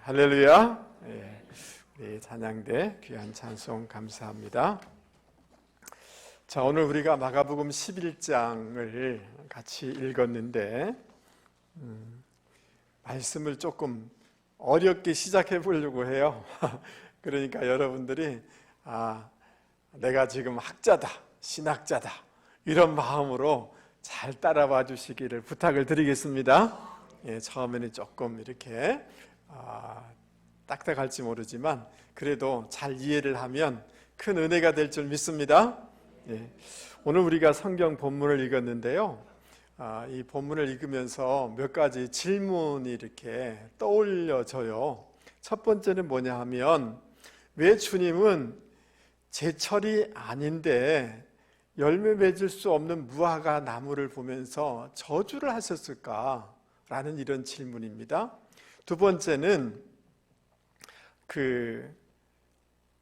할렐루야. 우리 찬양대 귀한 찬송 감사합니다. 자, 오늘 우리가 마가복음 11장을 같이 읽었는데 말씀을 조금 어렵게 시작해 보려고 해요. 그러니까 여러분들이 내가 지금 학자다, 신학자다 이런 마음으로 잘 따라와 주시기를 부탁을 드리겠습니다. 처음에는 조금 이렇게 딱딱할지 모르지만 그래도 잘 이해를 하면 큰 은혜가 될 줄 믿습니다. 오늘 우리가 성경 본문을 읽었는데요, 이 본문을 읽으면서 몇 가지 질문이 이렇게 떠올려져요. 첫 번째는 뭐냐 하면, 왜 주님은 제철이 아닌데 열매 맺을 수 없는 무화과 나무를 보면서 저주를 하셨을까라는 이런 질문입니다. 두 번째는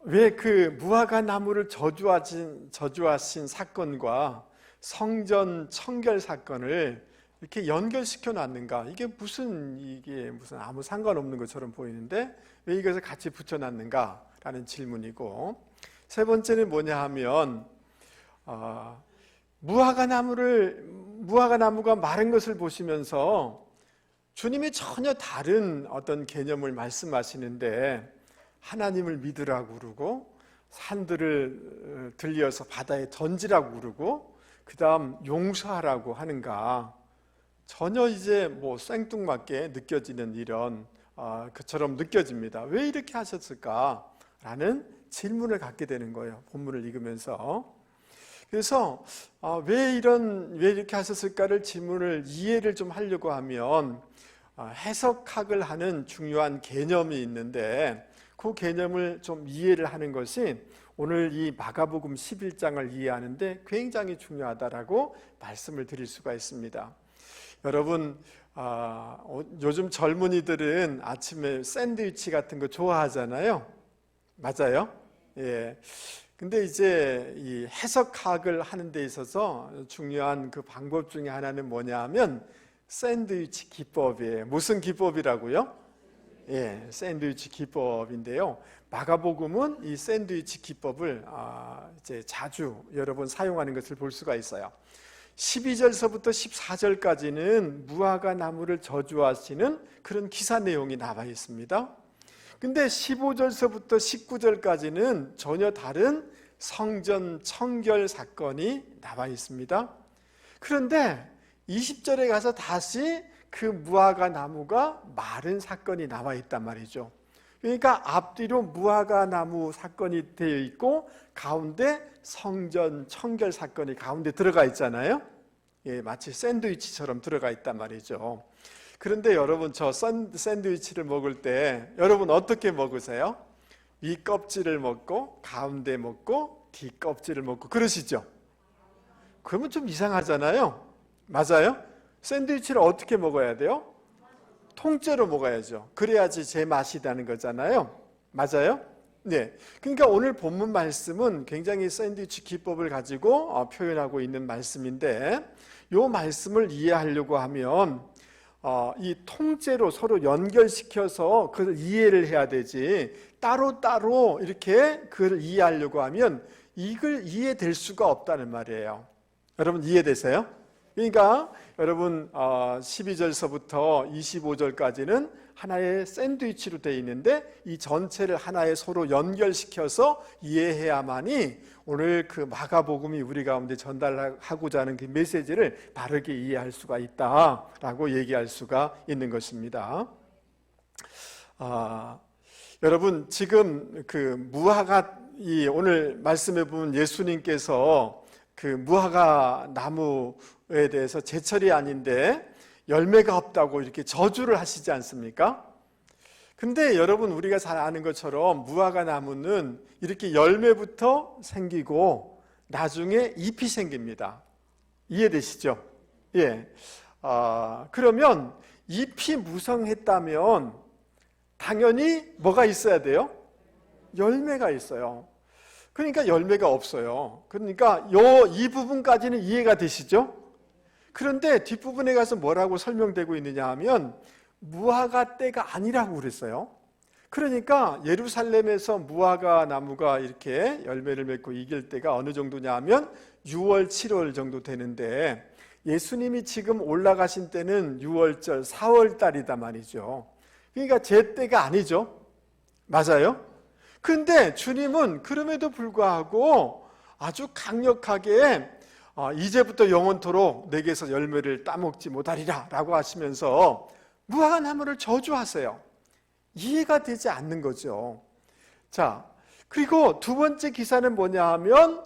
왜 그 무화과 나무를 저주하신 사건과 성전 청결 사건을 이렇게 연결시켜 놨는가? 이게 무슨 아무 상관없는 것처럼 보이는데 왜 이것을 같이 붙여 놨는가라는 질문이고, 세 번째는 뭐냐 하면 무화과 나무가 마른 것을 보시면서 주님이 전혀 다른 어떤 개념을 말씀하시는데, 하나님을 믿으라고 그러고 산들을 들려서 바다에 던지라고 그러고 그 다음 용서하라고 하는가? 전혀 이제 생뚱맞게 느껴지는 이런 것처럼 느껴집니다. 왜 이렇게 하셨을까라는 질문을 갖게 되는 거예요, 본문을 읽으면서. 그래서 왜 이렇게 하셨을까를 질문을 이해를 좀 하려고 하면 해석학을 하는 중요한 개념이 있는데, 그 개념을 좀 이해를 하는 것이 오늘 이 마가복음 11장을 이해하는데 굉장히 중요하다라고 말씀을 드릴 수가 있습니다. 여러분, 요즘 젊은이들은 아침에 샌드위치 같은 거 좋아하잖아요. 맞아요? 예. 근데 이제 이 해석학을 하는 데 있어서 중요한 그 방법 중에 하나는 뭐냐 하면 샌드위치 기법이에요. 무슨 기법이라고요? 샌드위치 기법인데요. 마가복음은 이 샌드위치 기법을 이제 자주 여러 번 사용하는 것을 볼 수가 있어요. 12절서부터 14절까지는 무화과 나무를 저주하시는 그런 기사 내용이 나와 있습니다. 근데 15절서부터 19절까지는 전혀 다른 성전 청결 사건이 나와 있습니다. 그런데 20절에 가서 다시 그 무화과 나무가 마른 사건이 나와 있단 말이죠. 그러니까 앞뒤로 무화과 나무 사건이 되어 있고 가운데 성전 청결 사건이 가운데 들어가 있잖아요. 마치 샌드위치처럼 들어가 있단 말이죠. 그런데 여러분, 저 샌드위치를 먹을 때 여러분 어떻게 먹으세요? 위 껍질을 먹고 가운데 먹고 뒤 껍질을 먹고 그러시죠? 그러면 좀 이상하잖아요. 맞아요? 샌드위치를 어떻게 먹어야 돼요? 통째로 먹어야죠. 그래야지 제 맛이 나는 거잖아요. 맞아요? 네. 그러니까 오늘 본문 말씀은 굉장히 샌드위치 기법을 가지고 표현하고 있는 말씀인데, 이 말씀을 이해하려고 하면 이 통째로 서로 연결시켜서 그걸 이해를 해야 되지, 따로따로 이렇게 그걸 이해하려고 하면 이걸 이해될 수가 없다는 말이에요. 여러분 이해되세요? 그러니까 여러분 12절서부터 25절까지는 하나의 샌드위치로 되어 있는데 이 전체를 하나의 서로 연결시켜서 이해해야만이 오늘 그 마가복음이 우리 가운데 전달하고자 하는 그 메시지를 바르게 이해할 수가 있다라고 얘기할 수가 있는 것입니다. 여러분, 지금 그 무화과, 오늘 말씀해 보면 예수님께서 그 무화과 나무에 대해서 제철이 아닌데 열매가 없다고 이렇게 저주를 하시지 않습니까? 근데 여러분, 우리가 잘 아는 것처럼 무화과 나무는 이렇게 열매부터 생기고 나중에 잎이 생깁니다. 이해되시죠? 그러면 잎이 무성했다면 당연히 뭐가 있어야 돼요? 열매가 있어요. 그러니까 열매가 없어요. 그러니까 이 부분까지는 이해가 되시죠? 그런데 뒷부분에 가서 뭐라고 설명되고 있느냐 하면 무화과 때가 아니라고 그랬어요. 그러니까 예루살렘에서 무화과 나무가 이렇게 열매를 맺고 익을 때가 어느 정도냐면 6월, 7월 정도 되는데, 예수님이 지금 올라가신 때는 6월절, 4월 달이다 말이죠. 그러니까 제 때가 아니죠. 맞아요? 근데 주님은 그럼에도 불구하고 아주 강력하게 이제부터 영원토록 내게서 열매를 따먹지 못하리라 라고 하시면서 무화과 나무를 저주하세요. 이해가 되지 않는 거죠. 자, 그리고 두 번째 기사는 뭐냐 하면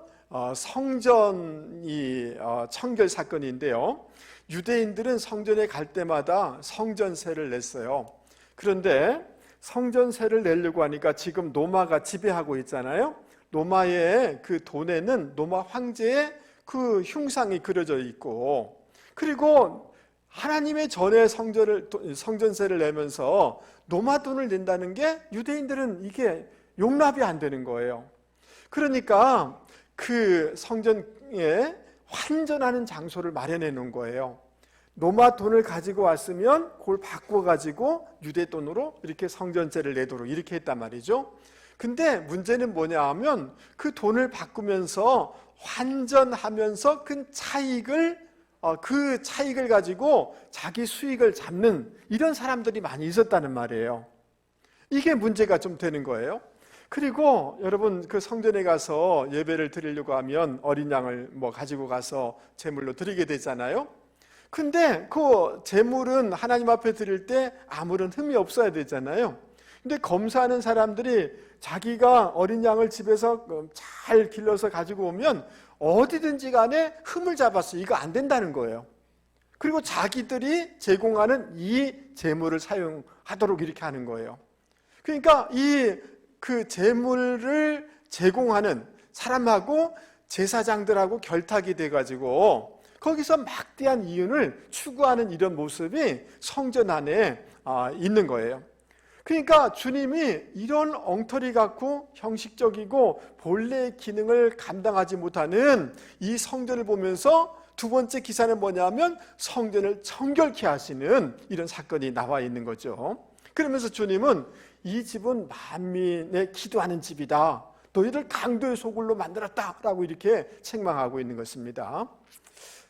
성전이 청결 사건인데요. 유대인들은 성전에 갈 때마다 성전세를 nes어요. 그런데 성전세를 내려고 하니까 지금 로마가 지배하고 있잖아요. 로마의 그 돈에는 로마 황제의 그 흉상이 그려져 있고, 그리고 하나님의 전에 성전세를 내면서 로마 돈을 낸다는 게 유대인들은 이게 용납이 안 되는 거예요. 그러니까 그 성전에 환전하는 장소를 마련해 놓은 거예요. 로마 돈을 가지고 왔으면 그걸 바꿔가지고 유대 돈으로 이렇게 성전세를 내도록 이렇게 했단 말이죠. 근데 문제는 뭐냐 하면 그 돈을 바꾸면서 환전하면서 그 차익을 가지고 자기 수익을 잡는 이런 사람들이 많이 있었다는 말이에요. 이게 문제가 좀 되는 거예요. 그리고 여러분 그 성전에 가서 예배를 드리려고 하면 어린 양을 가지고 가서 제물로 드리게 되잖아요. 근데 그 제물은 하나님 앞에 드릴 때 아무런 흠이 없어야 되잖아요. 근데 검사하는 사람들이 자기가 어린 양을 집에서 잘 길러서 가지고 오면 어디든지 간에 흠을 잡았어. 이거 안 된다는 거예요. 그리고 자기들이 제공하는 이 제물을 사용하도록 이렇게 하는 거예요. 그러니까 그 제물을 제공하는 사람하고 제사장들하고 결탁이 돼가지고 거기서 막대한 이윤을 추구하는 이런 모습이 성전 안에 있는 거예요. 그러니까 주님이 이런 엉터리 같고 형식적이고 본래의 기능을 감당하지 못하는 이 성전을 보면서 두 번째 기사는 뭐냐면 성전을 정결케 하시는 이런 사건이 나와 있는 거죠. 그러면서 주님은 이 집은 만민의 기도하는 집이다. 너희를 강도의 소굴로 만들었다라고 이렇게 책망하고 있는 것입니다.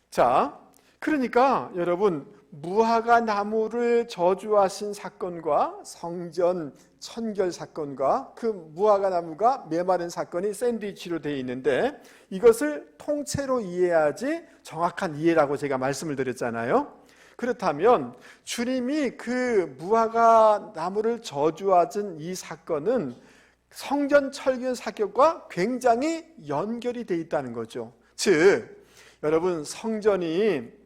자, 그러니까 여러분 무화과 나무를 저주하신 사건과 성전 천결 사건과 그 무화과 나무가 메마른 사건이 샌드위치로 되어 있는데 이것을 통째로 이해해야지 정확한 이해라고 제가 말씀을 드렸잖아요. 그렇다면 주님이 그 무화과 나무를 저주하신 이 사건은 성전 철근 사건과 굉장히 연결이 되어 있다는 거죠. 즉 여러분 성전이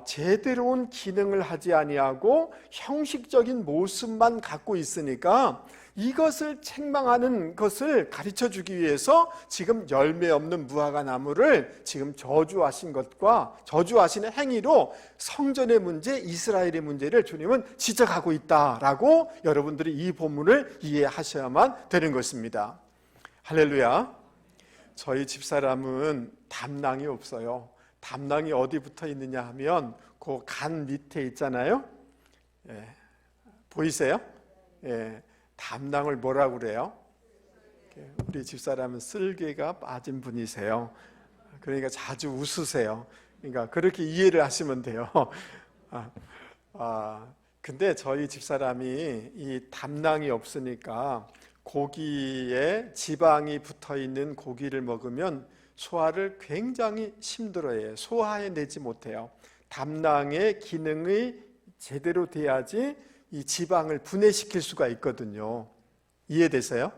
제대로 온 기능을 하지 아니하고 형식적인 모습만 갖고 있으니까 이것을 책망하는 것을 가르쳐 주기 위해서 지금 열매 없는 무화과 나무를 지금 저주하신 것과 저주하시는 행위로 성전의 문제, 이스라엘의 문제를 주님은 지적하고 있다라고 여러분들이 이 본문을 이해하셔야만 되는 것입니다. 할렐루야. 저희 집사람은 담낭이 없어요. 담낭이 어디 붙어 있느냐 하면 그 간 밑에 있잖아요. 예, 보이세요? 예, 담낭을 뭐라고 그래요? 우리 집사람은 쓸개가 빠진 분이세요. 그러니까 자주 웃으세요. 그러니까 그렇게 이해를 하시면 돼요. 근데 저희 집사람이 이 담낭이 없으니까 고기에 지방이 붙어 있는 고기를 먹으면 소화를 굉장히 힘들어해요. 소화해내지 못해요. 담낭의 기능이 제대로 돼야지 이 지방을 분해시킬 수가 있거든요. 이해되세요?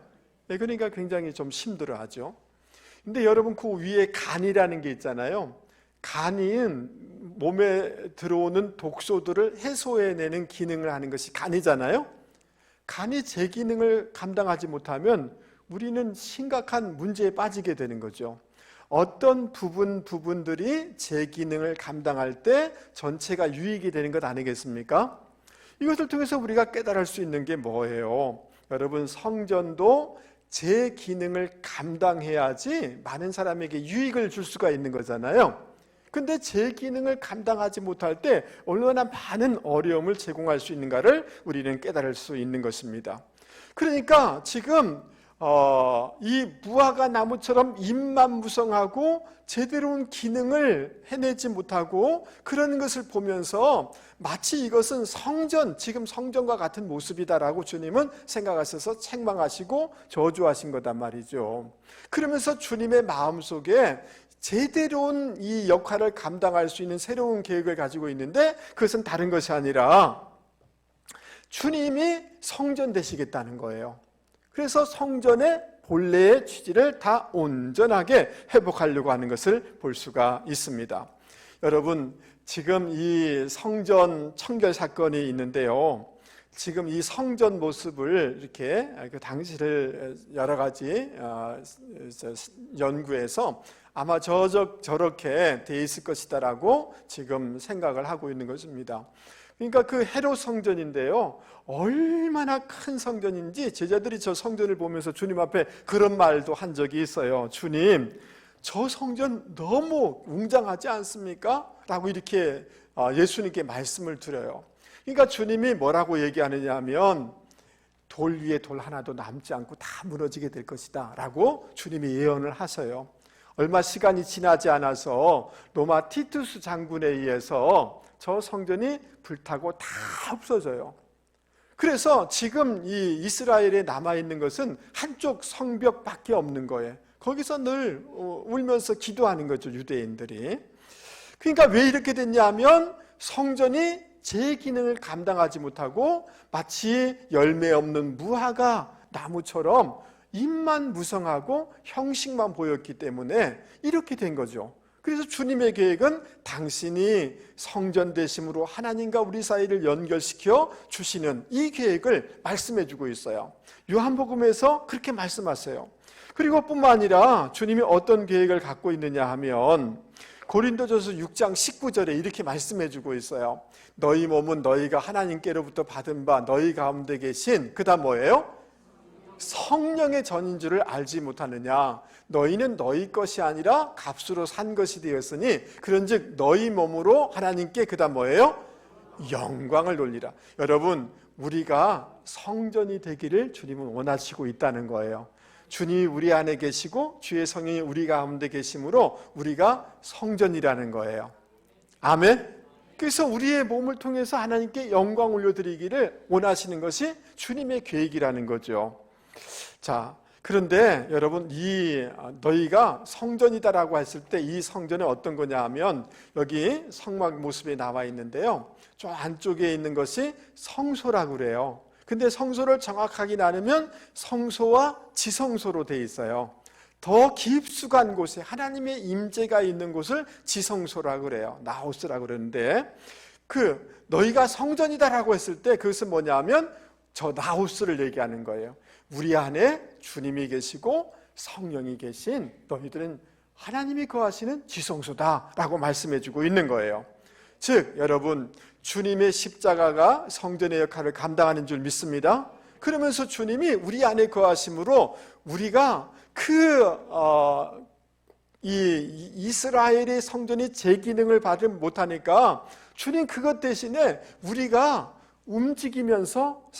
네, 그러니까 굉장히 좀 힘들어하죠. 근데 여러분 그 위에 간이라는 게 있잖아요. 간은 몸에 들어오는 독소들을 해소해내는 기능을 하는 것이 간이잖아요. 간이 제 기능을 감당하지 못하면 우리는 심각한 문제에 빠지게 되는 거죠. 어떤 부분들이 제 기능을 감당할 때 전체가 유익이 되는 것 아니겠습니까? 이것을 통해서 우리가 깨달을 수 있는 게 뭐예요? 여러분 성전도 제 기능을 감당해야지 많은 사람에게 유익을 줄 수가 있는 거잖아요. 근데 제 기능을 감당하지 못할 때 얼마나 많은 어려움을 제공할 수 있는가를 우리는 깨달을 수 있는 것입니다. 그러니까 지금 이 무화과 나무처럼 잎만 무성하고 제대로운 기능을 해내지 못하고 그런 것을 보면서 마치 이것은 성전, 지금 성전과 같은 모습이다라고 주님은 생각하셔서 책망하시고 저주하신 거단 말이죠. 그러면서 주님의 마음속에 제대로운 이 역할을 감당할 수 있는 새로운 계획을 가지고 있는데, 그것은 다른 것이 아니라 주님이 성전 되시겠다는 거예요. 그래서 성전의 본래의 취지를 다 온전하게 회복하려고 하는 것을 볼 수가 있습니다. 여러분, 지금 이 성전 청결 사건이 있는데요, 지금 이 성전 모습을 이렇게 그 당시를 여러 가지 연구해서 아마 저렇게 돼 있을 것이다라고 지금 생각을 하고 있는 것입니다. 그러니까 그 헤롯 성전인데요, 얼마나 큰 성전인지 제자들이 저 성전을 보면서 주님 앞에 그런 말도 한 적이 있어요. 주님, 저 성전 너무 웅장하지 않습니까? 라고 이렇게 예수님께 말씀을 드려요. 그러니까 주님이 뭐라고 얘기하느냐 하면 돌 위에 돌 하나도 남지 않고 다 무너지게 될 것이다 라고 주님이 예언을 하셔요. 얼마 시간이 지나지 않아서 로마 티투스 장군에 의해서 저 성전이 불타고 다 없어져요. 그래서 지금 이 이스라엘에 남아있는 것은 한쪽 성벽밖에 없는 거예요. 거기서 늘 울면서 기도하는 거죠, 유대인들이. 그러니까 왜 이렇게 됐냐면 성전이 제 기능을 감당하지 못하고 마치 열매 없는 무화과 나무처럼 잎만 무성하고 형식만 보였기 때문에 이렇게 된 거죠. 그래서 주님의 계획은 당신이 성전 되심으로 하나님과 우리 사이를 연결시켜 주시는 이 계획을 말씀해 주고 있어요. 요한복음에서 그렇게 말씀하세요. 그리고 뿐만 아니라 주님이 어떤 계획을 갖고 있느냐 하면 고린도전서 6장 19절에 이렇게 말씀해 주고 있어요. 너희 몸은 너희가 하나님께로부터 받은 바 너희 가운데 계신, 그 다음 뭐예요? 성령의 전인 줄을 알지 못하느냐. 너희는 너희 것이 아니라 값으로 산 것이 되었으니 그런즉 너희 몸으로 하나님께, 그 다음 뭐예요? 영광을 돌리라. 여러분, 우리가 성전이 되기를 주님은 원하시고 있다는 거예요. 주님이 우리 안에 계시고 주의 성령이 우리 가운데 계심으로 우리가 성전이라는 거예요. 아멘. 그래서 우리의 몸을 통해서 하나님께 영광 올려드리기를 원하시는 것이 주님의 계획이라는 거죠. 자, 그런데 여러분, 너희가 성전이다라고 했을 때 이 성전은 어떤 거냐 하면 여기 성막 모습에 나와 있는데요, 저 안쪽에 있는 것이 성소라고 그래요. 근데 성소를 정확하게 나누면 성소와 지성소로 되어 있어요. 더 깊숙한 곳에 하나님의 임재가 있는 곳을 지성소라고 그래요. 나호스라고 그러는데, 너희가 성전이다라고 했을 때 그것은 뭐냐 하면 저 나호스를 얘기하는 거예요. 우리 안에 주님이 계시고 성령이 계신 너희들은 하나님이 거하시는 지성소다라고 말씀해 주고 있는 거예요. 즉 여러분, 주님의 십자가가 성전의 역할을 감당하는 줄 믿습니다. 그러면서 주님이 우리 안에 거하심으로 우리가 이스라엘의 성전이 제 기능을 받지 못하니까 주님 그것 대신에 우리가 움직이면서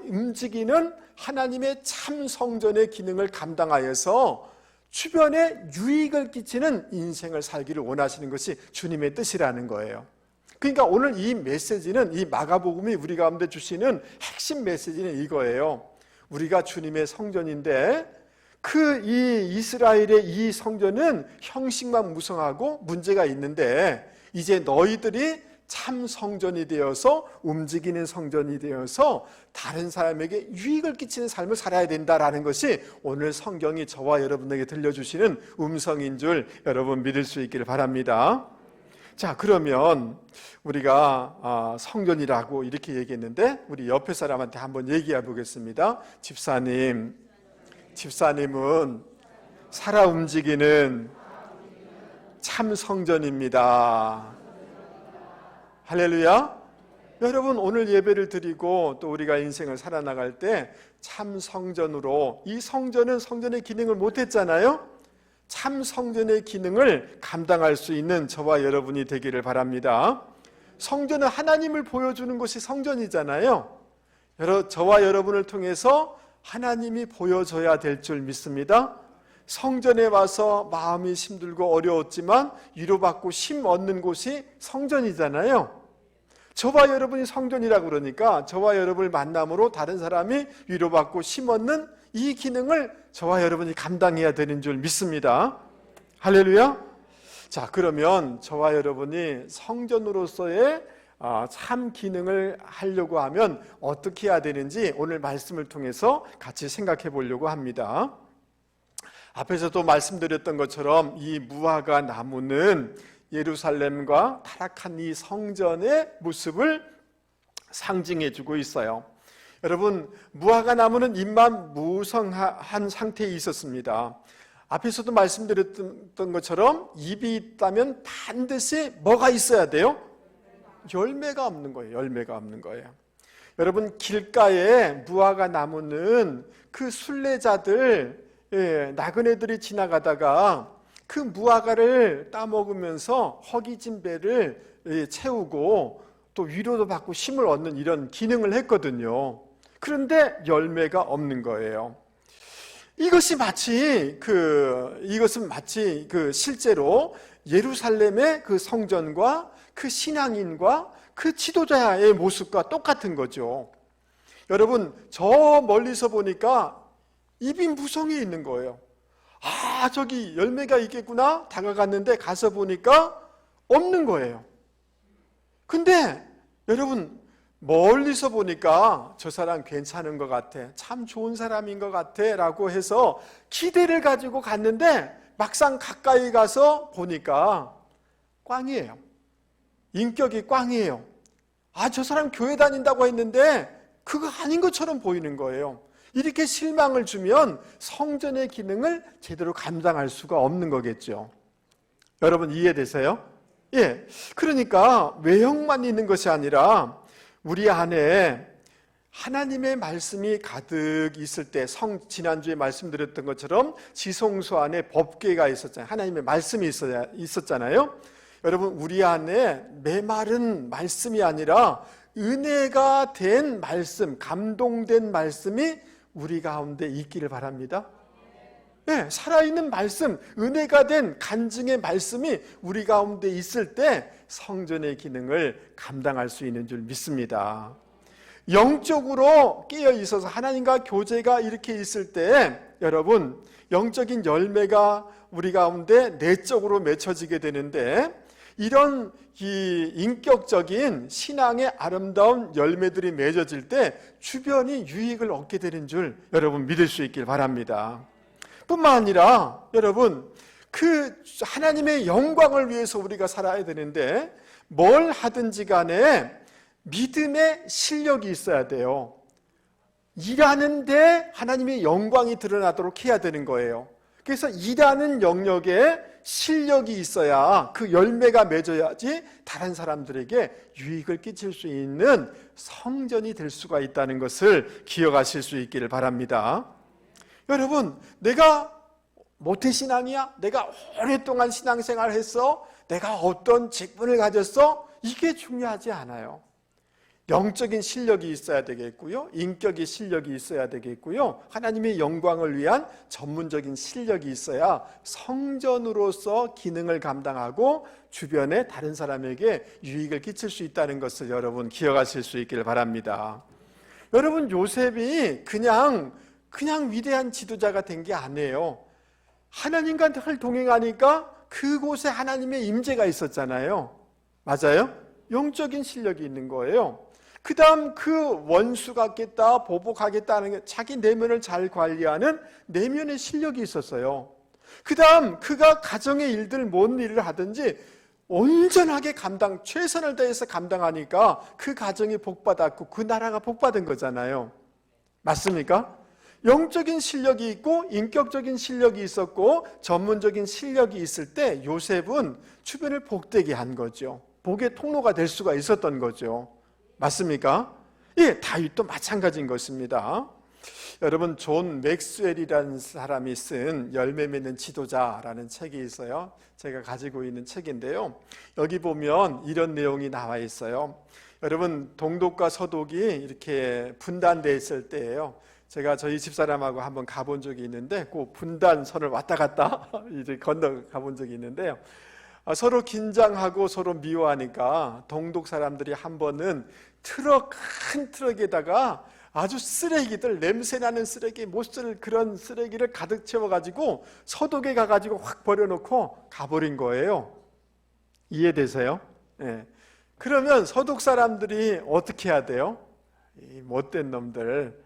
움직이는 하나님의 참 성전의 기능을 감당하여서 주변에 유익을 끼치는 인생을 살기를 원하시는 것이 주님의 뜻이라는 거예요. 그러니까 오늘 이 메시지는, 이 마가복음이 우리 가운데 주시는 핵심 메시지는 이거예요. 우리가 주님의 성전인데 이 이스라엘의 이 성전은 형식만 무성하고 문제가 있는데 이제 너희들이 참 성전이 되어서 움직이는 성전이 되어서 다른 사람에게 유익을 끼치는 삶을 살아야 된다라는 것이 오늘 성경이 저와 여러분에게 들려주시는 음성인 줄 여러분 믿을 수 있기를 바랍니다. 자, 그러면 우리가 성전이라고 이렇게 얘기했는데 우리 옆에 사람한테 한번 얘기해 보겠습니다. 집사님은 살아 움직이는 참 성전입니다. 할렐루야. 여러분, 오늘 예배를 드리고 또 우리가 인생을 살아나갈 때 참 성전으로, 이 성전은 성전의 기능을 못했잖아요. 참 성전의 기능을 감당할 수 있는 저와 여러분이 되기를 바랍니다. 성전은 하나님을 보여주는 곳이 성전이잖아요. 저와 여러분을 통해서 하나님이 보여줘야 될 줄 믿습니다. 성전에 와서 마음이 힘들고 어려웠지만 위로받고 힘 얻는 곳이 성전이잖아요. 저와 여러분이 성전이라고 그러니까 저와 여러분을 만남으로 다른 사람이 위로받고 힘 얻는 이 기능을 저와 여러분이 감당해야 되는 줄 믿습니다. 할렐루야. 자, 그러면 저와 여러분이 성전으로서의 참 기능을 하려고 하면 어떻게 해야 되는지 오늘 말씀을 통해서 같이 생각해 보려고 합니다. 앞에서도 말씀드렸던 것처럼 이 무화과 나무는 예루살렘과 타락한 이 성전의 모습을 상징해 주고 있어요. 여러분, 무화과 나무는 잎만 무성한 상태에 있었습니다. 앞에서도 말씀드렸던 것처럼 잎이 있다면 반드시 뭐가 있어야 돼요? 열매가 없는 거예요. 열매가 없는 거예요. 여러분, 길가에 무화과 나무는 그 순례자들, 나그네들이 지나가다가 그 무화과를 따먹으면서 허기진 배를 채우고 또 위로도 받고 힘을 얻는 이런 기능을 했거든요. 그런데 열매가 없는 거예요. 이것은 마치 실제로 예루살렘의 그 성전과 그 신앙인과 그 지도자의 모습과 똑같은 거죠. 여러분, 저 멀리서 보니까 잎이 무성해 있는 거예요. 저기 열매가 있겠구나 다가갔는데 가서 보니까 없는 거예요. 근데 여러분, 멀리서 보니까 저 사람 괜찮은 것 같아, 참 좋은 사람인 것 같아 라고 해서 기대를 가지고 갔는데 막상 가까이 가서 보니까 꽝이에요. 인격이 꽝이에요. 저 사람 교회 다닌다고 했는데 그거 아닌 것처럼 보이는 거예요. 이렇게 실망을 주면 성전의 기능을 제대로 감당할 수가 없는 거겠죠. 여러분, 이해되세요? 예. 그러니까 외형만 있는 것이 아니라 우리 안에 하나님의 말씀이 가득 있을 때, 지난주에 말씀드렸던 것처럼 지성소 안에 법궤가 있었잖아요. 하나님의 말씀이 있었잖아요. 여러분, 우리 안에 메마른 말씀이 아니라 은혜가 된 말씀, 감동된 말씀이 우리 가운데 있기를 바랍니다. 네, 살아있는 말씀, 은혜가 된 간증의 말씀이 우리 가운데 있을 때 성전의 기능을 감당할 수 있는 줄 믿습니다. 영적으로 깨어 있어서 하나님과 교제가 이렇게 있을 때 여러분, 영적인 열매가 우리 가운데 내적으로 맺혀지게 되는데, 이런 이 인격적인 신앙의 아름다운 열매들이 맺어질 때 주변이 유익을 얻게 되는 줄 여러분 믿을 수 있길 바랍니다. 뿐만 아니라 여러분, 그 하나님의 영광을 위해서 우리가 살아야 되는데 뭘 하든지 간에 믿음의 실력이 있어야 돼요. 일하는데 하나님의 영광이 드러나도록 해야 되는 거예요. 그래서 일하는 영역에 실력이 있어야 그 열매가 맺어야지 다른 사람들에게 유익을 끼칠 수 있는 성전이 될 수가 있다는 것을 기억하실 수 있기를 바랍니다. 여러분, 내가 모태신앙이야? 내가 오랫동안 신앙생활을 했어? 내가 어떤 직분을 가졌어? 이게 중요하지 않아요. 영적인 실력이 있어야 되겠고요, 인격의 실력이 있어야 되겠고요, 하나님의 영광을 위한 전문적인 실력이 있어야 성전으로서 기능을 감당하고 주변에 다른 사람에게 유익을 끼칠 수 있다는 것을 여러분 기억하실 수 있기를 바랍니다. 여러분, 요셉이 그냥 위대한 지도자가 된 게 아니에요. 하나님과 늘 동행하니까 그곳에 하나님의 임재가 있었잖아요. 맞아요? 영적인 실력이 있는 거예요. 그 다음 그 원수 같겠다, 보복하겠다는 게 자기 내면을 잘 관리하는 내면의 실력이 있었어요. 그 다음 그가 가정의 일들, 뭔 일을 하든지 온전하게 최선을 다해서 감당하니까 그 가정이 복받았고 그 나라가 복받은 거잖아요. 맞습니까? 영적인 실력이 있고 인격적인 실력이 있었고 전문적인 실력이 있을 때 요셉은 주변을 복되게 한 거죠. 복의 통로가 될 수가 있었던 거죠. 맞습니까? 예, 다윗도 마찬가지인 것입니다. 여러분, 존 맥스웰이라는 사람이 쓴 열매 맺는 지도자라는 책이 있어요. 제가 가지고 있는 책인데요. 여기 보면 이런 내용이 나와 있어요. 여러분, 동독과 서독이 이렇게 분단되어 있을 때예요. 제가 저희 집사람하고 한번 가본 적이 있는데 그 분단선을 왔다 갔다 이제 건너 가본 적이 있는데요. 서로 긴장하고 서로 미워하니까 동독 사람들이 한 번은 큰 트럭에다가 아주 쓰레기들, 냄새나는 쓰레기, 못 쓸 그런 쓰레기를 가득 채워가지고 서독에 가가지고 확 버려놓고 가버린 거예요. 이해되세요? 네. 그러면 서독 사람들이 어떻게 해야 돼요? 이 못된 놈들,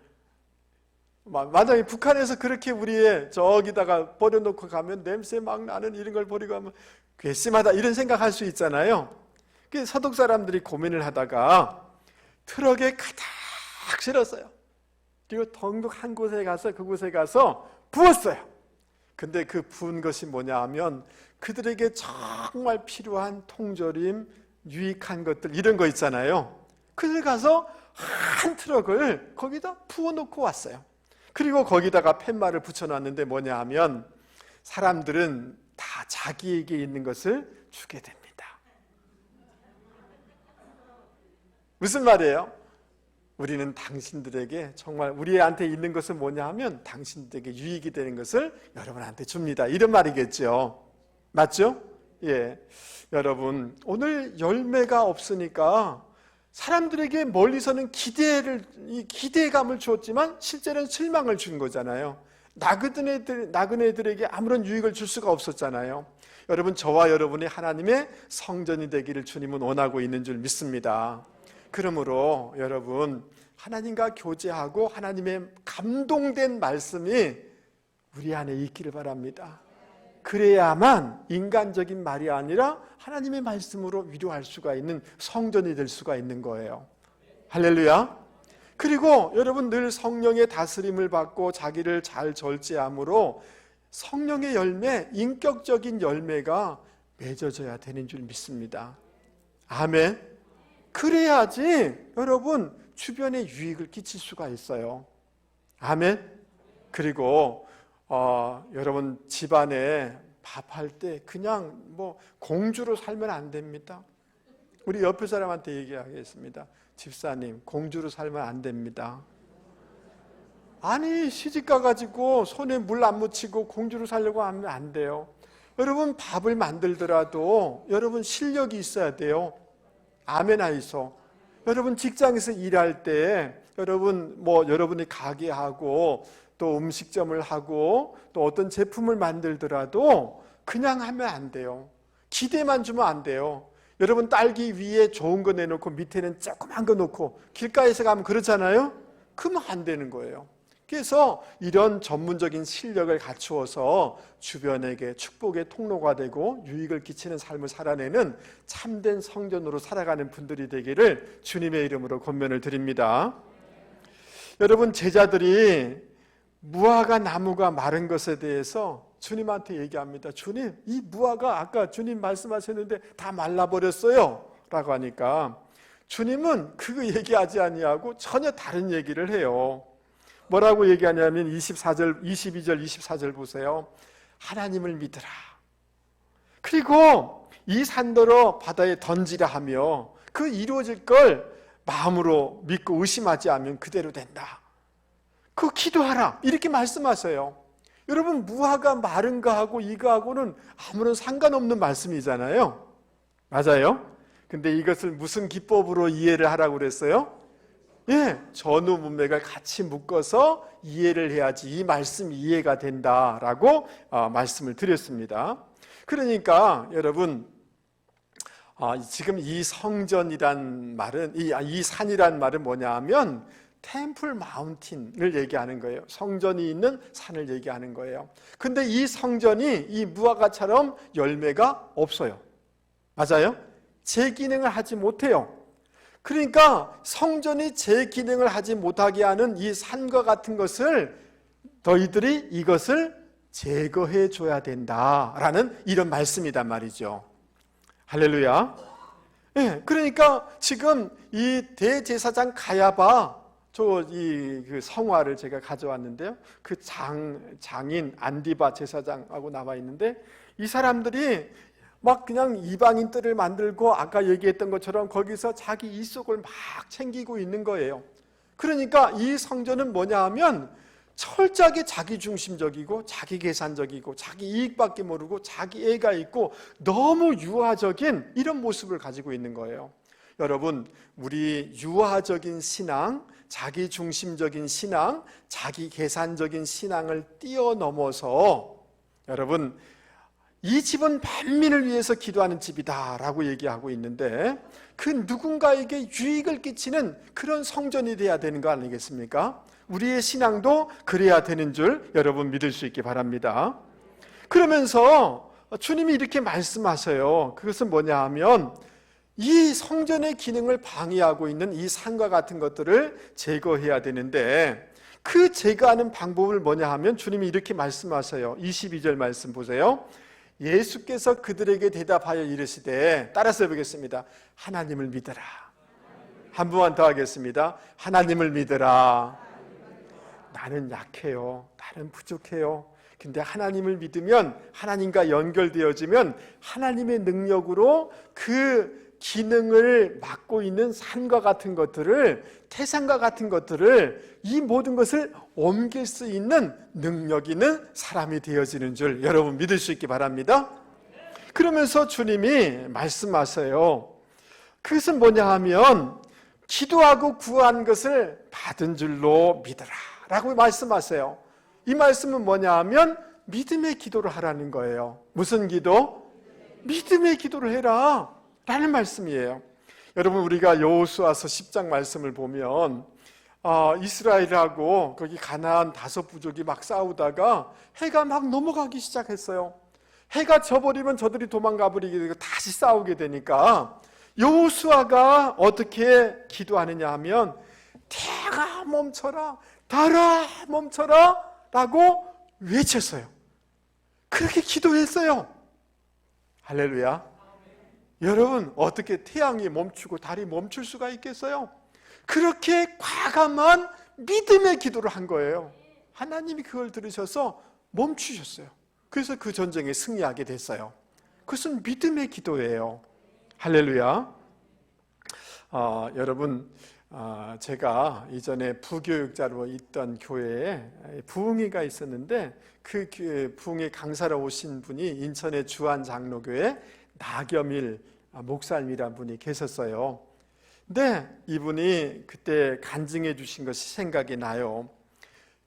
만약에 북한에서 그렇게 우리의 저기다가 버려놓고 가면 냄새 막 나는 이런 걸 버리고 하면 괘씸하다 이런 생각할 수 있잖아요. 그래서 서독 사람들이 고민을 하다가 트럭에 가득 실었어요. 그리고 동독 한 곳에 가서 그곳에 가서 부었어요. 근데 그 부은 것이 뭐냐 하면 그들에게 정말 필요한 통조림, 유익한 것들 이런 거 있잖아요. 그들 가서 한 트럭을 거기다 부어놓고 왔어요. 그리고 거기다가 팻말을 붙여놨는데 뭐냐 하면 사람들은 다 자기에게 있는 것을 주게 됩니다. 무슨 말이에요? 우리는 당신들에게 정말 우리한테 있는 것은 뭐냐 하면 당신들에게 유익이 되는 것을 여러분한테 줍니다. 이런 말이겠죠. 맞죠? 예. 여러분, 오늘 열매가 없으니까 사람들에게 멀리서는 기대감을 주었지만 실제로는 실망을 준 거잖아요. 나그네들에게 아무런 유익을 줄 수가 없었잖아요. 여러분, 저와 여러분이 하나님의 성전이 되기를 주님은 원하고 있는 줄 믿습니다. 그러므로 여러분, 하나님과 교제하고 하나님의 감동된 말씀이 우리 안에 있기를 바랍니다. 그래야만 인간적인 말이 아니라 하나님의 말씀으로 위로할 수가 있는 성전이 될 수가 있는 거예요. 할렐루야. 그리고 여러분, 늘 성령의 다스림을 받고 자기를 잘 절제함으로 성령의 열매, 인격적인 열매가 맺어져야 되는 줄 믿습니다. 아멘. 그래야지 여러분 주변에 유익을 끼칠 수가 있어요. 아멘. 그리고 여러분 집안에 밥할 때 그냥 공주로 살면 안 됩니다. 우리 옆에 사람한테 얘기하겠습니다. 집사님, 공주로 살면 안 됩니다. 아니, 시집 가가지고 손에 물 안 묻히고 공주로 살려고 하면 안 돼요. 여러분, 밥을 만들더라도 여러분 실력이 있어야 돼요. 아멘 하이소. 여러분 직장에서 일할 때 여러분 여러분이 가게하고 또 음식점을 하고 또 어떤 제품을 만들더라도 그냥 하면 안 돼요. 기대만 주면 안 돼요. 여러분 딸기 위에 좋은 거 내놓고 밑에는 조그만 거 놓고 길가에서 가면 그렇잖아요. 그러면 안 되는 거예요. 그래서 이런 전문적인 실력을 갖추어서 주변에게 축복의 통로가 되고 유익을 끼치는 삶을 살아내는 참된 성전으로 살아가는 분들이 되기를 주님의 이름으로 권면을 드립니다. 여러분, 제자들이 무화과 나무가 마른 것에 대해서 주님한테 얘기합니다. 주님, 이 무화과 아까 주님 말씀하셨는데 다 말라버렸어요 라고 하니까 주님은 그거 얘기하지 아니하고 전혀 다른 얘기를 해요. 뭐라고 얘기하냐면 22절 24절 보세요. 하나님을 믿으라. 그리고 이 산더러 바다에 던지라 하며 그 이루어질 걸 마음으로 믿고 의심하지 않으면 그대로 된다. 그 기도하라. 이렇게 말씀하세요. 여러분, 무화과 마른 거하고 이거하고는 아무런 상관없는 말씀이잖아요. 맞아요? 근데 이것을 무슨 기법으로 이해를 하라고 그랬어요? 예, 전후 문맥을 같이 묶어서 이해를 해야지 이 말씀이 이해가 된다라고 말씀을 드렸습니다. 그러니까 여러분, 지금 이 성전이란 말은 이 산이란 말은 뭐냐 하면 템플 마운틴을 얘기하는 거예요. 성전이 있는 산을 얘기하는 거예요. 근데 이 성전이 이 무화과처럼 열매가 없어요. 맞아요? 제 기능을 하지 못해요. 그러니까 성전이 제 기능을 하지 못하게 하는 이 산과 같은 것을 너희들이 이것을 제거해 줘야 된다라는 이런 말씀이란 말이죠. 할렐루야. 네, 그러니까 지금 이 대제사장 가야바 그 성화를 제가 가져왔는데요. 그 장인 안디바 제사장하고 나와 있는데 이 사람들이 막 그냥 이방인 뜰을 만들고 아까 얘기했던 것처럼 거기서 자기 이속을 막 챙기고 있는 거예요. 그러니까 이 성전은 뭐냐 하면 철저하게 자기중심적이고 자기 계산적이고 자기 이익밖에 모르고 자기 애가 있고 너무 유아적인 이런 모습을 가지고 있는 거예요. 여러분, 우리 유아적인 신앙, 자기중심적인 신앙, 자기 계산적인 신앙을 뛰어넘어서 여러분, 이 집은 만민을 위해서 기도하는 집이다라고 얘기하고 있는데 그 누군가에게 유익을 끼치는 그런 성전이 돼야 되는 거 아니겠습니까? 우리의 신앙도 그래야 되는 줄 여러분 믿을 수 있기 바랍니다. 그러면서 주님이 이렇게 말씀하세요. 그것은 뭐냐 하면 이 성전의 기능을 방해하고 있는 이 산과 같은 것들을 제거해야 되는데 그 제거하는 방법을 뭐냐 하면 주님이 이렇게 말씀하세요. 22절 말씀 보세요. 예수께서 그들에게 대답하여 이르시되, 따라서 해보겠습니다. 하나님을 믿으라. 한 번만 더 하겠습니다. 하나님을 믿으라. 나는 약해요. 나는 부족해요. 근데 하나님을 믿으면, 하나님과 연결되어지면 하나님의 능력으로 그 기능을 맡고 있는 산과 같은 것들을, 태산과 같은 것들을, 이 모든 것을 옮길 수 있는 능력 있는 사람이 되어지는 줄 여러분 믿을 수 있기 바랍니다. 그러면서 주님이 말씀하세요. 그것은 뭐냐 하면 기도하고 구한 것을 받은 줄로 믿어라 라고 말씀하세요. 이 말씀은 뭐냐 하면 믿음의 기도를 하라는 거예요. 무슨 기도? 믿음의 기도를 해라 라는 말씀이에요. 여러분, 우리가 여호수아서 10장 말씀을 보면 이스라엘하고 거기 가나안 5부족이 막 싸우다가 해가 막 넘어가기 시작했어요. 해가 져버리면 저들이 도망가 버리게 되고 다시 싸우게 되니까 여호수아가 어떻게 기도하느냐 하면 태가 멈춰라, 달아 멈춰라 라고 외쳤어요. 그렇게 기도했어요. 할렐루야. 여러분, 어떻게 태양이 멈추고 달이 멈출 수가 있겠어요? 그렇게 과감한 믿음의 기도를 한 거예요. 하나님이 그걸 들으셔서 멈추셨어요. 그래서 그 전쟁에 승리하게 됐어요. 그것은 믿음의 기도예요. 할렐루야. 여러분, 제가 이전에 부교육자로 있던 교회에 부흥회가 있었는데 그 부흥회 강사로 오신 분이 인천의 주안장로교회 나겸일 목사님이란 분이 계셨어요. 근데 이분이 그때 간증해 주신 것이 생각이 나요.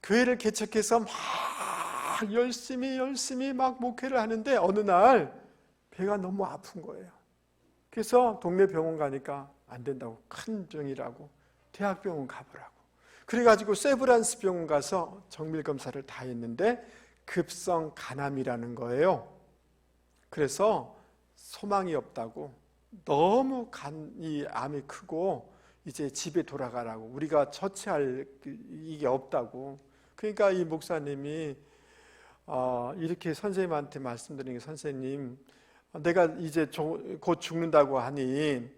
교회를 개척해서 막 열심히 막 목회를 하는데 어느 날 배가 너무 아픈 거예요. 그래서 동네 병원 가니까 안 된다고, 큰 병이라고, 대학병원 가보라고. 그래가지고 세브란스 병원 가서 정밀검사를 다 했는데 급성 간암이라는 거예요. 그래서 소망이 없다고, 너무 이 암이 크고 이제 집에 돌아가라고, 우리가 처치할 이게 없다고. 그러니까 이 목사님이 이렇게 선생님한테 말씀드린 게, 선생님, 내가 이제 곧 죽는다고 하니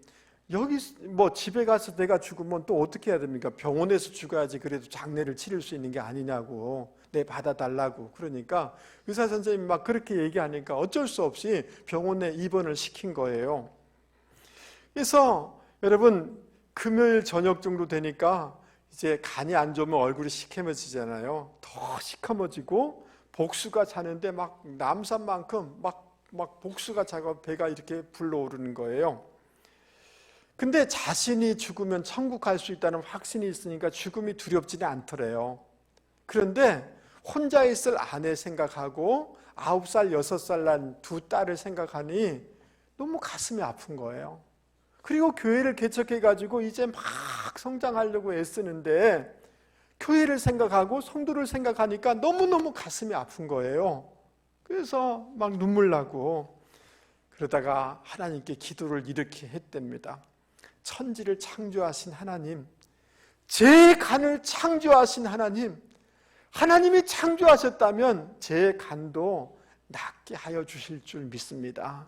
여기 뭐 집에 가서 내가 죽으면 또 어떻게 해야 됩니까? 병원에서 죽어야지 그래도 장례를 치를 수 있는 게 아니냐고, 내 받아달라고. 그러니까 의사 선생님이 막 그렇게 얘기하니까 어쩔 수 없이 병원에 입원을 시킨 거예요. 그래서 여러분, 금요일 저녁 정도 되니까 이제 간이 안 좋으면 얼굴이 시커매지잖아요. 더 시커매지고 복수가 차는데 막 남산만큼 막 복수가 차고 배가 이렇게 불러오르는 거예요. 근데 자신이 죽으면 천국 갈 수 있다는 확신이 있으니까 죽음이 두렵지는 않더래요. 그런데 혼자 있을 아내 생각하고 9살, 6살 난 2딸을 생각하니 너무 가슴이 아픈 거예요. 그리고 교회를 개척해가지고 이제 막 성장하려고 애쓰는데 교회를 생각하고 성도를 생각하니까 너무너무 가슴이 아픈 거예요. 그래서 막 눈물 나고 그러다가 하나님께 기도를 이렇게 했답니다. 천지를 창조하신 하나님, 제 간을 창조하신 하나님, 하나님이 창조하셨다면 제 간도 낫게 하여 주실 줄 믿습니다.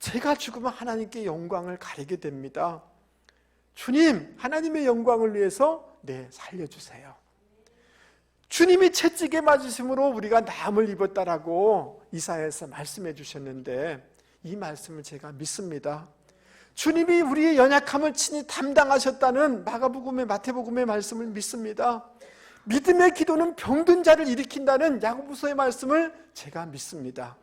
제가 죽으면 하나님께 영광을 가리게 됩니다. 주님, 하나님의 영광을 위해서 살려주세요. 주님이 채찍에 맞으심으로 우리가 남을 입었다라고 이사야에서 말씀해 주셨는데 이 말씀을 제가 믿습니다. 주님이 우리의 연약함을 친히 담당하셨다는 마태복음의 말씀을 믿습니다. 믿음의 기도는 병든 자를 일으킨다는 야고보서의 말씀을 제가 믿습니다.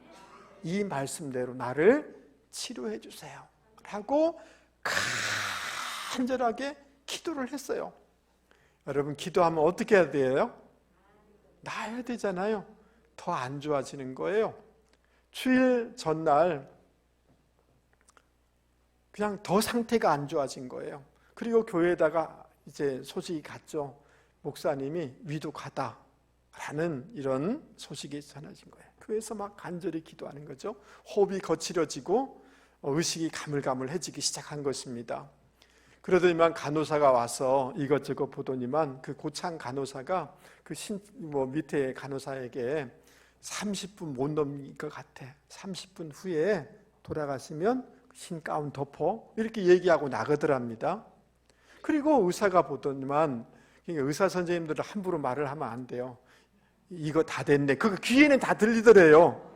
이 말씀대로 나를 치료해 주세요 라고 간절하게 기도를 했어요. 여러분, 기도하면 어떻게 해야 돼요? 나아야 되잖아요. 더 안 좋아지는 거예요. 주일 전날 그냥 더 상태가 안 좋아진 거예요. 그리고 교회에다가 이제 소식이 갔죠. 목사님이 위독하다라는 이런 소식이 전해진 거예요. 교회에서 막 간절히 기도하는 거죠. 호흡이 거칠어지고 의식이 가물가물해지기 시작한 것입니다. 그러더니만 간호사가 와서 이것저것 보더니만 그 고창 간호사가 밑에 간호사에게 30분 못 넘길 것 같아. 30분 후에 돌아가시면 흰 가운 덮어. 이렇게 얘기하고 나가더랍니다. 그리고 의사가 보더니만, 그러니까 의사 선생님들은 함부로 말을 하면 안 돼요. 이거 다 됐네. 그거 귀에는 다 들리더래요.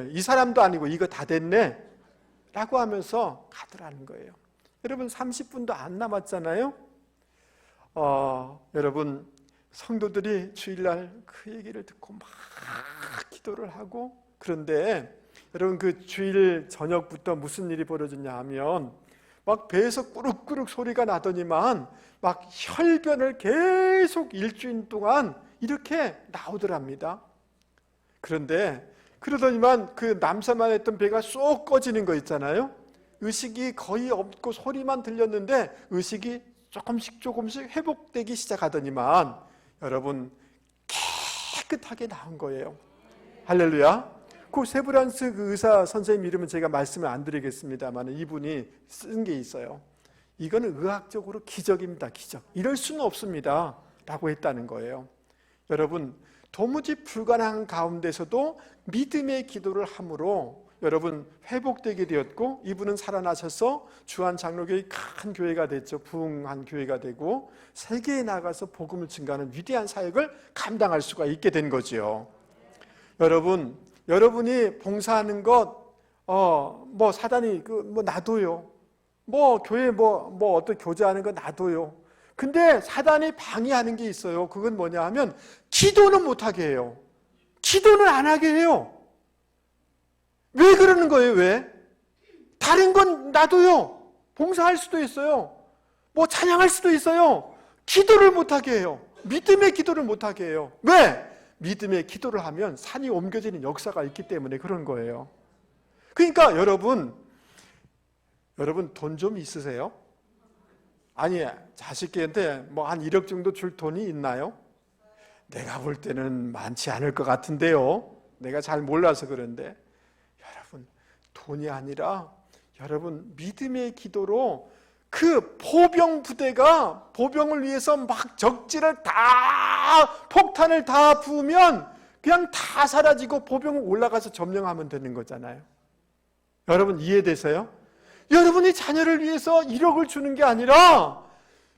이 사람도 아니고 이거 다 됐네 라고 하면서 가더라는 거예요. 여러분, 30분도 안 남았잖아요. 여러분, 성도들이 주일날 그 얘기를 듣고 막 기도를 하고, 그런데 여러분, 그 주일 저녁부터 무슨 일이 벌어졌냐 하면 막 배에서 꾸룩꾸룩 소리가 나더니만 막 혈변을 계속 일주일 동안 이렇게 나오더랍니다. 그러더니만 그 남사만 했던 배가 쏙 꺼지는 거 있잖아요. 의식이 거의 없고 소리만 들렸는데 의식이 조금씩 회복되기 시작하더니만 여러분, 깨끗하게 나온 거예요. 할렐루야. 그 세브란스 그 의사 선생님 이름은 제가 말씀을 안 드리겠습니다만 이분이 쓴 게 있어요. 이거는 의학적으로 기적입니다. 기적. 이럴 수는 없습니다 라고 했다는 거예요. 여러분, 도무지 불가능한 가운데서도 믿음의 기도를 함으로 여러분 회복되게 되었고, 이분은 살아나셔서 주한장로교회 큰 교회가 됐죠. 부흥한 교회가 되고 세계에 나가서 복음을 증거하는 위대한 사역을 감당할 수가 있게 된 거죠. 여러분이 봉사하는 것, 사단이 놔둬요. 교회 어떤 교제하는 거 놔둬요. 근데 사단이 방해하는 게 있어요. 그건 뭐냐 하면 기도는 못하게 해요. 기도는 안 하게 해요. 왜 그러는 거예요? 왜? 다른 건 놔둬요. 봉사할 수도 있어요. 찬양할 수도 있어요. 기도를 못하게 해요. 믿음의 기도를 못하게 해요. 왜? 믿음의 기도를 하면 산이 옮겨지는 역사가 있기 때문에 그런 거예요. 그러니까 여러분 돈 좀 있으세요? 아니, 자식한테 한 1억 정도 줄 돈이 있나요? 내가 볼 때는 많지 않을 것 같은데요. 내가 잘 몰라서 그런데 여러분, 돈이 아니라 여러분 믿음의 기도로 그 포병 부대가 보병을 위해서 막 적지를 다 폭탄을 다 부으면 그냥 다 사라지고 보병을 올라가서 점령하면 되는 거잖아요. 여러분 이해되세요? 여러분이 자녀를 위해서 1억을 주는 게 아니라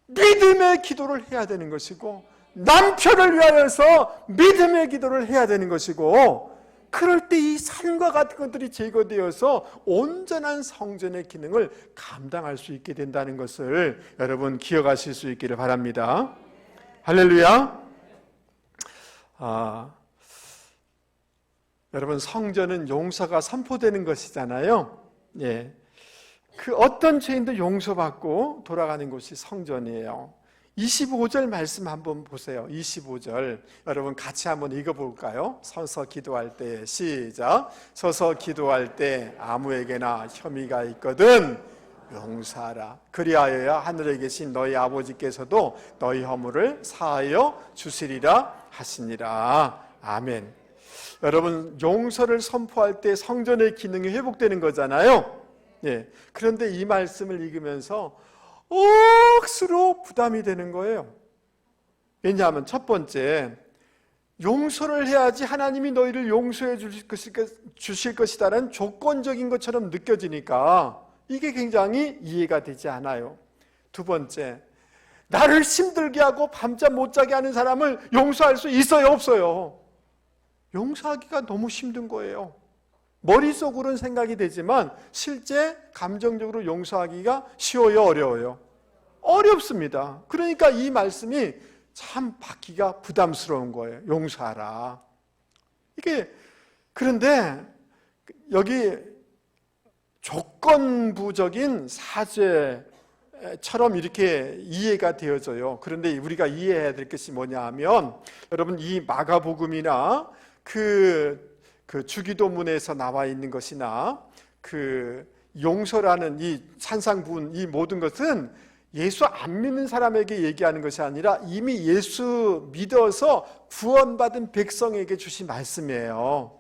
믿음의 기도를 해야 되는 것이고, 남편을 위하여서 믿음의 기도를 해야 되는 것이고, 그럴 때 이 산과 같은 것들이 제거되어서 온전한 성전의 기능을 감당할 수 있게 된다는 것을 여러분 기억하실 수 있기를 바랍니다. 할렐루야. 여러분, 성전은 용서가 선포되는 것이잖아요. 예. 그 어떤 죄인도 용서받고 돌아가는 곳이 성전이에요. 25절 말씀 한번 보세요. 25절 여러분 같이 한번 읽어볼까요? 서서 기도할 때 시작. 서서 기도할 때 아무에게나 혐의가 있거든 용서하라. 그리하여야 하늘에 계신 너희 아버지께서도 너희 허물을 사하여 주시리라 하시니라. 아멘. 여러분, 용서를 선포할 때 성전의 기능이 회복되는 거잖아요. 예. 그런데 이 말씀을 읽으면서 억수로 부담이 되는 거예요. 왜냐하면 첫 번째, 용서를 해야지 하나님이 너희를 용서해 주실 것이다라는 조건적인 것처럼 느껴지니까 이게 굉장히 이해가 되지 않아요. 두 번째, 나를 힘들게 하고 밤잠 못 자게 하는 사람을 용서할 수 있어요, 없어요? 용서하기가 너무 힘든 거예요. 머릿속으로는 생각이 되지만 실제 감정적으로 용서하기가 쉬워요, 어려워요? 어렵습니다. 그러니까 이 말씀이 참 받기가 부담스러운 거예요. 용서하라. 이게 그런데 여기 조건부적인 사죄처럼 이렇게 이해가 되어져요. 그런데 우리가 이해해야 될 것이 뭐냐 하면, 여러분 이 마가복음이나 그 주기도문에서 나와 있는 것이나 그 용서라는 이 산상부훈, 이 모든 것은 예수 안 믿는 사람에게 얘기하는 것이 아니라 이미 예수 믿어서 구원받은 백성에게 주신 말씀이에요.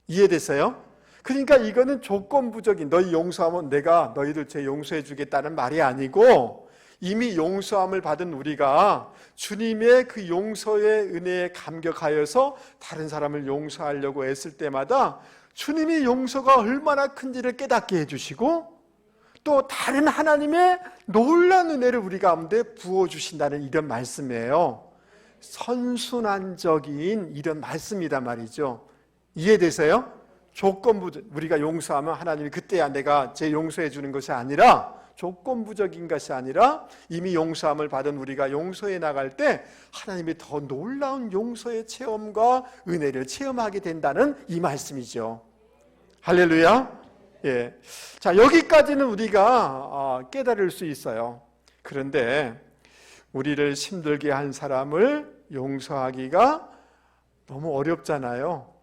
이해됐어요? 그러니까 이거는 조건부적인, 너희 용서하면 내가 너희들 죄 용서해 주겠다는 말이 아니고, 이미 용서함을 받은 우리가 주님의 그 용서의 은혜에 감격하여서 다른 사람을 용서하려고 애쓸 때마다 주님이 용서가 얼마나 큰지를 깨닫게 해주시고, 또 다른 하나님의 놀라운 은혜를 우리 가운데 부어주신다는 이런 말씀이에요. 선순환적인 이런 말씀이란 말이죠. 이해되세요? 조건부, 우리가 용서하면 하나님이 그때야 내가 제 용서해 주는 것이 아니라, 조건부적인 것이 아니라 이미 용서함을 받은 우리가 용서해 나갈 때 하나님이 더 놀라운 용서의 체험과 은혜를 체험하게 된다는 이 말씀이죠. 할렐루야. 예. 자, 여기까지는 우리가 깨달을 수 있어요. 그런데 우리를 힘들게 한 사람을 용서하기가 너무 어렵잖아요.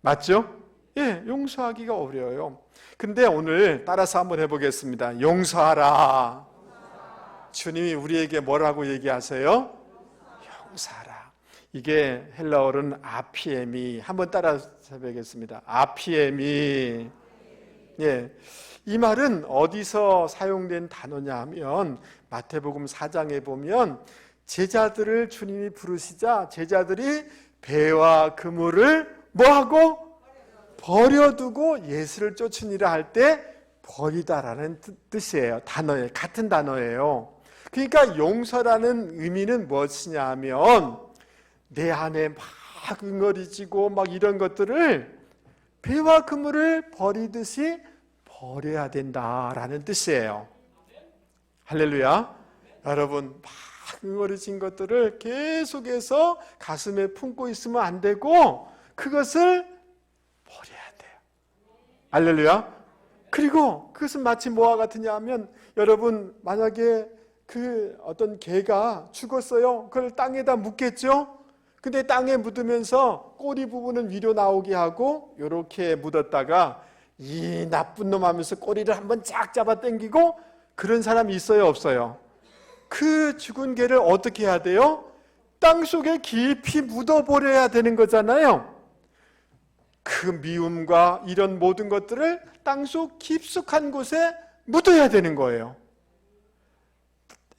맞죠? 예, 용서하기가 어려워요. 근데 오늘 따라서 한번 해보겠습니다. 용서하라. 주님이 우리에게 뭐라고 얘기하세요? 용서하라. 이게 헬라어로는 아피에미. 한번 따라서 해보겠습니다. 아피에미. 예, 이 말은 어디서 사용된 단어냐 하면 마태복음 4장에 보면 제자들을 주님이 부르시자 제자들이 배와 그물을 뭐하고? 버려두고 예수를 쫓으니라 할 때 버리다라는 뜻이에요. 단어에 같은 단어예요. 그러니까 용서라는 의미는 무엇이냐 하면 내 안에 막 응어리지고 막 이런 것들을 배와 그물을 버리듯이 버려야 된다라는 뜻이에요. 할렐루야. 여러분 막 응어리진 것들을 계속해서 가슴에 품고 있으면 안 되고 그것을 버려야 돼요. 할렐루야. 그리고 그것은 마치 뭐와 같으냐 하면, 여러분 만약에 그 어떤 개가 죽었어요. 그걸 땅에다 묻겠죠. 근데 땅에 묻으면서 꼬리 부분은 위로 나오게 하고 이렇게 묻었다가 이 나쁜 놈 하면서 꼬리를 한번 쫙 잡아 당기고, 그런 사람이 있어요, 없어요? 그 죽은 개를 어떻게 해야 돼요? 땅속에 깊이 묻어버려야 되는 거잖아요. 그 미움과 이런 모든 것들을 땅속 깊숙한 곳에 묻어야 되는 거예요.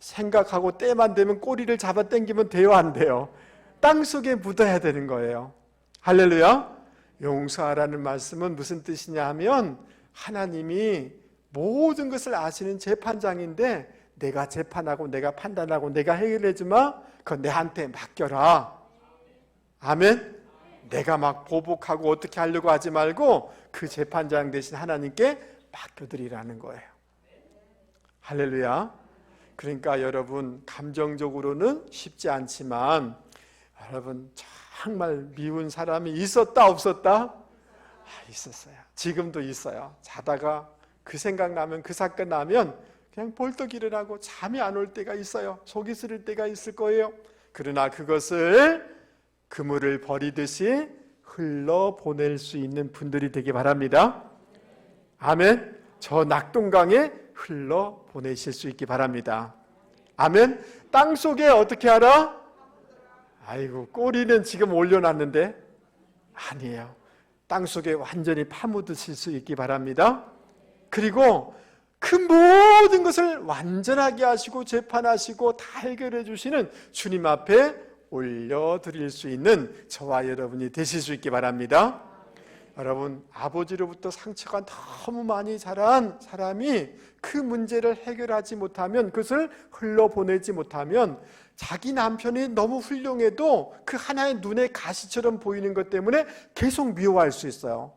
생각하고 때만 되면 꼬리를 잡아 당기면 돼요, 안 돼요? 땅속에 묻어야 되는 거예요. 할렐루야. 용서하라는 말씀은 무슨 뜻이냐 하면, 하나님이 모든 것을 아시는 재판장인데 내가 재판하고 내가 판단하고 내가 해결해 주마, 그건 내한테 맡겨라. 아멘. 내가 막 보복하고 어떻게 하려고 하지 말고 그 재판장 대신 하나님께 맡겨드리라는 거예요. 할렐루야. 그러니까 여러분 감정적으로는 쉽지 않지만, 여러분 정말 미운 사람이 있었다 없었다? 있었어요. 지금도 있어요. 자다가 그 생각나면, 그 사건 나면 그냥 벌떡 일어나고 잠이 안 올 때가 있어요. 속이 쓰릴 때가 있을 거예요. 그러나 그것을 그물을 버리듯이 흘러보낼 수 있는 분들이 되기 바랍니다. 아멘. 저 낙동강에 흘러보내실 수 있기 바랍니다. 아멘. 땅속에 어떻게 하라? 아이고, 꼬리는 지금 올려놨는데 아니에요. 땅속에 완전히 파묻으실 수 있기 바랍니다. 그리고 그 모든 것을 완전하게 하시고 재판하시고 다 해결해 주시는 주님 앞에 올려드릴 수 있는 저와 여러분이 되실 수 있기 바랍니다. 여러분, 아버지로부터 상처가 너무 많이 자란 사람이 그 문제를 해결하지 못하면, 그것을 흘러보내지 못하면 자기 남편이 너무 훌륭해도 그 하나의 눈의 가시처럼 보이는 것 때문에 계속 미워할 수 있어요.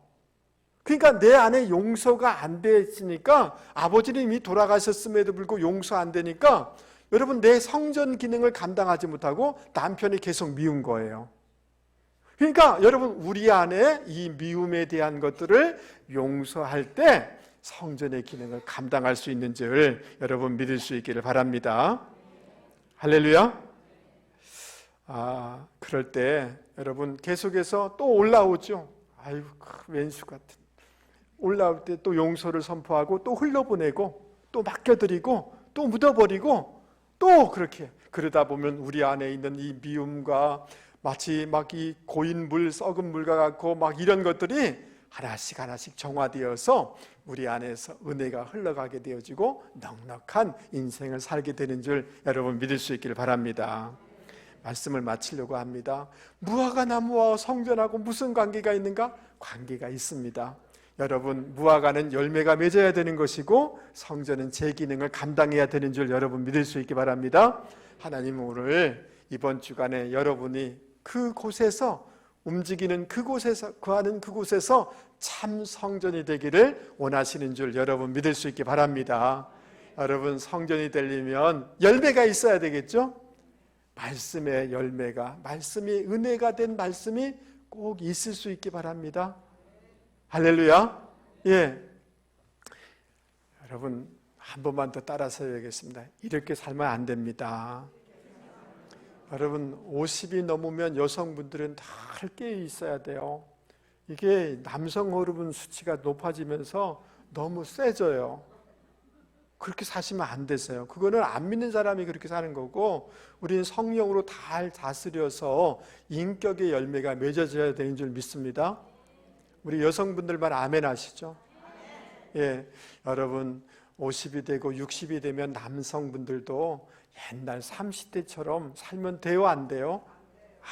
그러니까 내 안에 용서가 안 됐으니까, 아버지는 이미 돌아가셨음에도 불구하고 용서 안 되니까 여러분 내 성전 기능을 감당하지 못하고 남편이 계속 미운 거예요. 그러니까 여러분 우리 안에 이 미움에 대한 것들을 용서할 때 성전의 기능을 감당할 수 있는 줄 여러분 믿을 수 있기를 바랍니다. 할렐루야. 그럴 때 여러분 계속해서 또 올라오죠. 아이고 왼수 같은, 올라올 때 또 용서를 선포하고 또 흘려보내고 또 맡겨드리고 또 묻어버리고 또 그렇게, 그러다 보면 우리 안에 있는 이 미움과 마치 막 이 고인 물, 썩은 물과 같고 막 이런 것들이 하나씩 하나씩 정화되어서 우리 안에서 은혜가 흘러가게 되어지고 넉넉한 인생을 살게 되는 줄 여러분 믿을 수 있기를 바랍니다. 말씀을 마치려고 합니다. 무화과 나무와 성전하고 무슨 관계가 있는가? 관계가 있습니다. 여러분 무화과는 열매가 맺어야 되는 것이고 성전은 제 기능을 감당해야 되는 줄 여러분 믿을 수 있기 바랍니다. 하나님은 오늘 이번 주간에 여러분이 그곳에서 움직이는 그곳에서, 거하는 그곳에서 참 성전이 되기를 원하시는 줄 여러분 믿을 수 있기 바랍니다. 여러분 성전이 되려면 열매가 있어야 되겠죠? 말씀의 열매가, 말씀이 은혜가 된 말씀이 꼭 있을 수 있기 바랍니다. 할렐루야. 예. 여러분 한 번만 더 따라서 해야겠습니다. 이렇게 살면 안 됩니다. 여러분 50이 넘으면 여성분들은 다 깨어 있어야 돼요. 이게 남성 호르몬 수치가 높아지면서 너무 세져요. 그렇게 사시면 안 되세요. 그거는 안 믿는 사람이 그렇게 사는 거고, 우리는 성령으로 잘 다스려서 인격의 열매가 맺어져야 되는 줄 믿습니다. 우리 여성분들만 아멘 하시죠? 예, 여러분 50이 되고 60이 되면 남성분들도 옛날 30대처럼 살면 돼요, 안 돼요?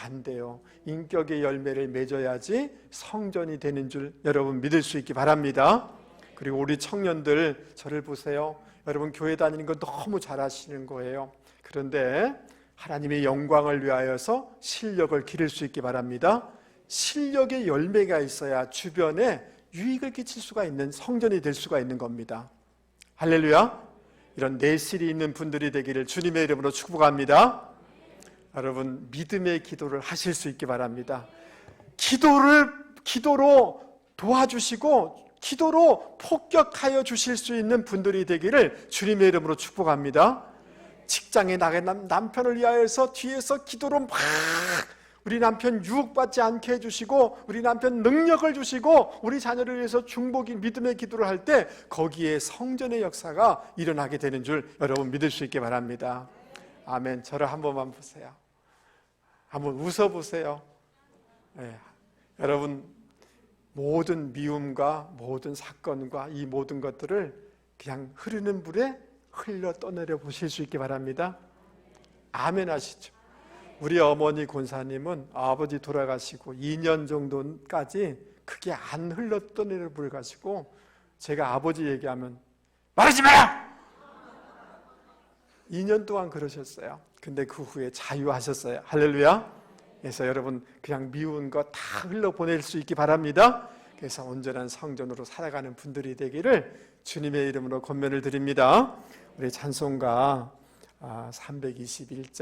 안 돼요. 인격의 열매를 맺어야지 성전이 되는 줄 여러분 믿을 수 있기 바랍니다. 그리고 우리 청년들 저를 보세요. 여러분 교회 다니는 거 너무 잘하시는 거예요. 그런데 하나님의 영광을 위하여서 실력을 기를 수 있기 바랍니다. 실력의 열매가 있어야 주변에 유익을 끼칠 수가 있는 성전이 될 수가 있는 겁니다. 할렐루야. 이런 내실이 있는 분들이 되기를 주님의 이름으로 축복합니다. 여러분 믿음의 기도를 하실 수 있기 바랍니다. 기도로 도와주시고 기도로 폭격하여 주실 수 있는 분들이 되기를 주님의 이름으로 축복합니다. 직장에 나간 남편을 위하여서 뒤에서 기도로 막 우리 남편 유혹받지 않게 해주시고 우리 남편 능력을 주시고 우리 자녀를 위해서 중보기 믿음의 기도를 할 때 거기에 성전의 역사가 일어나게 되는 줄 여러분 믿을 수 있게 바랍니다. 아멘. 저를 한 번만 보세요. 한번 웃어보세요. 네. 여러분 모든 미움과 모든 사건과 이 모든 것들을 그냥 흐르는 물에 흘러 떠내려 보실 수 있게 바랍니다. 아멘 하시죠. 우리 어머니 권사님은 아버지 돌아가시고 2년 정도까지 그게 안 흘러 떠내려 물 가시고 제가 아버지 얘기하면 말하지 마라! 2년 동안 그러셨어요. 근데 그 후에 자유하셨어요. 할렐루야. 그래서 여러분 그냥 미운 거 다 흘러보낼 수 있기 바랍니다. 그래서 온전한 성전으로 살아가는 분들이 되기를 주님의 이름으로 권면을 드립니다. 우리 찬송가 321장